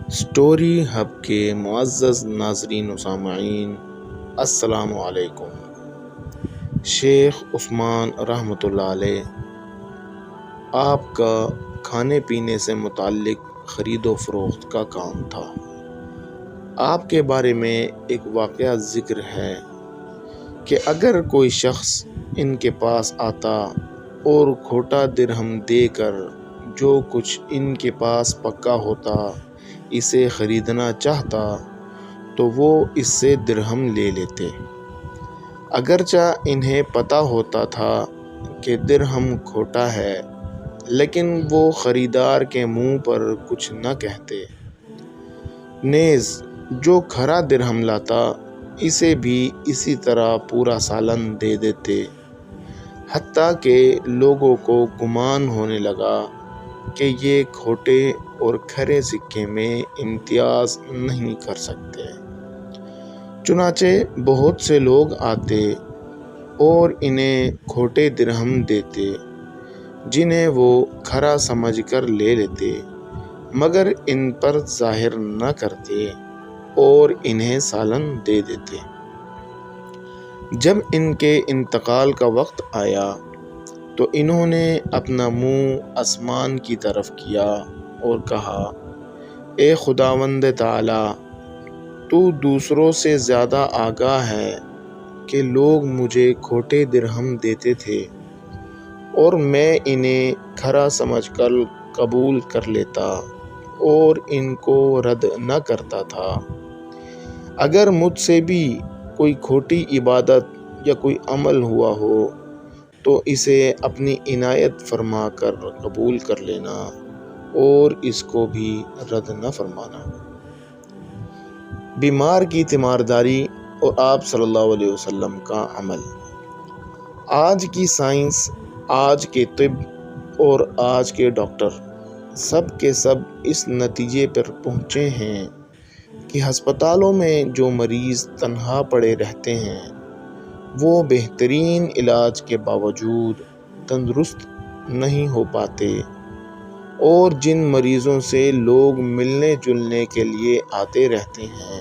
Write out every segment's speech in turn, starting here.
Story hub کے معزز ناظرین و سامعین، السلام علیکم۔ شیخ عثمان رحمۃ اللہ علیہ آپ کا کھانے پینے سے متعلق خرید و فروخت کا کام تھا۔ آپ کے بارے میں ایک واقعہ ذکر ہے کہ اگر کوئی شخص ان کے پاس آتا اور کھوٹا درہم دے کر جو کچھ ان کے پاس پکا ہوتا اسے خریدنا چاہتا تو وہ اس سے درہم لے لیتے، اگرچہ انہیں پتہ ہوتا تھا کہ درہم کھوٹا ہے، لیکن وہ خریدار کے منہ پر کچھ نہ کہتے۔ نیز جو کھرا درہم لاتا اسے بھی اسی طرح پورا سالن دے دیتے، حتیٰ کہ لوگوں کو گمان ہونے لگا کہ یہ کھوٹے اور کھرے سکے میں امتیاز نہیں کر سکتے۔ چنانچہ بہت سے لوگ آتے اور انہیں کھوٹے درہم دیتے، جنہیں وہ کھرا سمجھ کر لے لیتے، مگر ان پر ظاہر نہ کرتے اور انہیں سالن دے دیتے۔ جب ان کے انتقال کا وقت آیا تو انہوں نے اپنا منہ آسمان کی طرف کیا اور کہا، اے خداوند تعالی، تو دوسروں سے زیادہ آگاہ ہے کہ لوگ مجھے کھوٹے درہم دیتے تھے اور میں انہیں کھرا سمجھ کر قبول کر لیتا اور ان کو رد نہ کرتا تھا۔ اگر مجھ سے بھی کوئی کھوٹی عبادت یا کوئی عمل ہوا ہو تو اسے اپنی عنایت فرما کر قبول کر لینا اور اس کو بھی رد نہ فرمانا۔ بیمار کی تیمارداری اور آپ صلی اللہ علیہ وسلم کا عمل۔ آج کی سائنس، آج کے طب اور آج کے ڈاکٹر سب کے سب اس نتیجے پر پہنچے ہیں کہ ہسپتالوں میں جو مریض تنہا پڑے رہتے ہیں وہ بہترین علاج کے باوجود تندرست نہیں ہو پاتے، اور جن مریضوں سے لوگ ملنے جلنے کے لیے آتے رہتے ہیں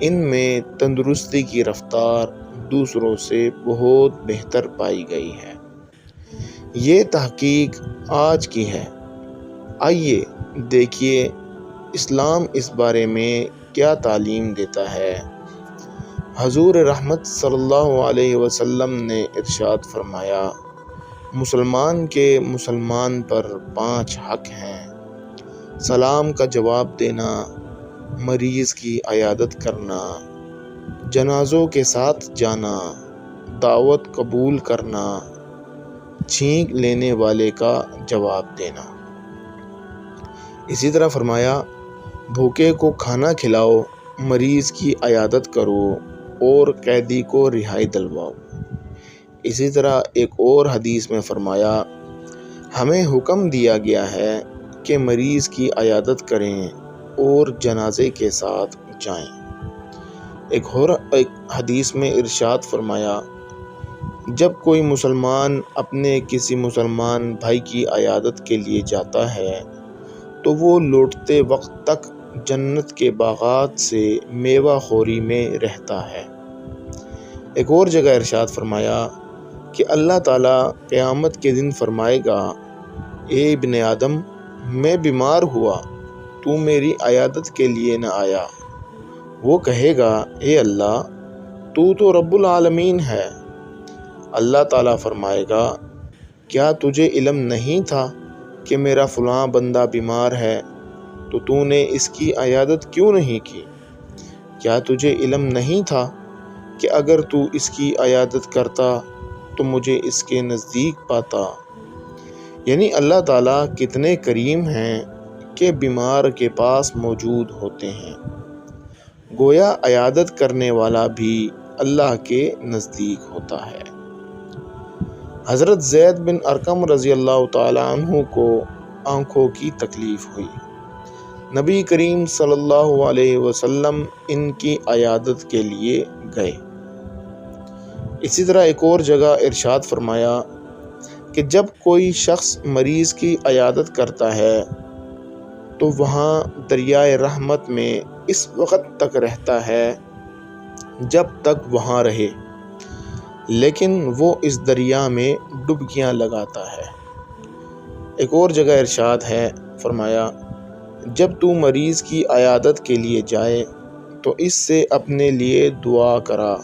ان میں تندرستی کی رفتار دوسروں سے بہت بہتر پائی گئی ہے۔ یہ تحقیق آج کی ہے۔ آئیے دیکھیے اسلام اس بارے میں کیا تعلیم دیتا ہے۔ حضور رحمت صلی اللہ علیہ وسلم نے ارشاد فرمایا، مسلمان کے مسلمان پر 5 حق ہیں: سلام کا جواب دینا، مریض کی عیادت کرنا، جنازوں کے ساتھ جانا، دعوت قبول کرنا، چھینک لینے والے کا جواب دینا۔ اسی طرح فرمایا، بھوکے کو کھانا کھلاؤ، مریض کی عیادت کرو اور قیدی کو رہائی دلواؤ۔ اسی طرح ایک اور حدیث میں فرمایا، ہمیں حکم دیا گیا ہے کہ مریض کی عیادت کریں اور جنازے کے ساتھ جائیں۔ ایک حدیث میں ارشاد فرمایا، جب کوئی مسلمان اپنے کسی مسلمان بھائی کی عیادت کے لیے جاتا ہے تو وہ لوٹتے وقت تک جنت کے باغات سے میوہ خوری میں رہتا ہے۔ ایک اور جگہ ارشاد فرمایا کہ اللہ تعالیٰ قیامت کے دن فرمائے گا، اے ابن آدم، میں بیمار ہوا، تو میری عیادت کے لیے نہ آیا۔ وہ کہے گا، اے اللہ، تو رب العالمین ہے۔ اللہ تعالیٰ فرمائے گا، کیا تجھے علم نہیں تھا کہ میرا فلاں بندہ بیمار ہے تو نے اس کی عیادت کیوں نہیں کی؟ کیا تجھے علم نہیں تھا کہ اگر تو اس کی عیادت کرتا تو مجھے اس کے نزدیک پاتا؟ یعنی اللہ تعالیٰ کتنے کریم ہیں کہ بیمار کے پاس موجود ہوتے ہیں۔ گویا عیادت کرنے والا بھی اللہ کے نزدیک ہوتا ہے۔ حضرت زید بن ارقم رضی اللہ تعالیٰ عنہ کو آنکھوں کی تکلیف ہوئی۔ نبی کریم صلی اللہ علیہ وسلم ان کی عیادت کے لیے گئے۔ اسی طرح ایک اور جگہ ارشاد فرمایا کہ جب کوئی شخص مریض کی عیادت کرتا ہے تو تو وہاں دریائے رحمت میں اس وقت تک رہتا ہے جب تک وہاں رہے، لیکن وہ اس دریا میں ڈبکیاں لگاتا ہے۔ ایک اور جگہ ارشاد ہے، فرمایا جب تو مریض کی عیادت کے لیے جائے تو اس سے اپنے لیے دعا کرا،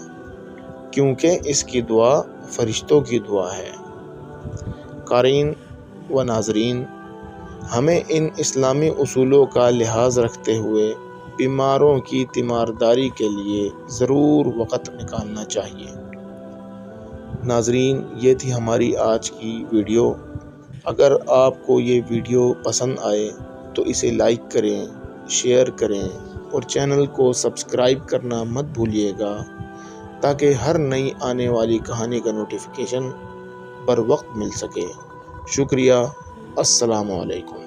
کیونکہ اس کی دعا فرشتوں کی دعا ہے۔ قارئین و ناظرین، ہمیں ان اسلامی اصولوں کا لحاظ رکھتے ہوئے بیماروں کی تیمارداری کے لیے ضرور وقت نکالنا چاہیے۔ ناظرین، یہ تھی ہماری آج کی ویڈیو۔ اگر آپ کو یہ ویڈیو پسند آئے تو اسے لائک کریں، شیئر کریں اور چینل کو سبسکرائب کرنا مت بھولیے گا، تاکہ ہر نئی آنے والی کہانی کا نوٹیفیکیشن بر وقت مل سکے۔ شکریہ۔ السلام علیکم۔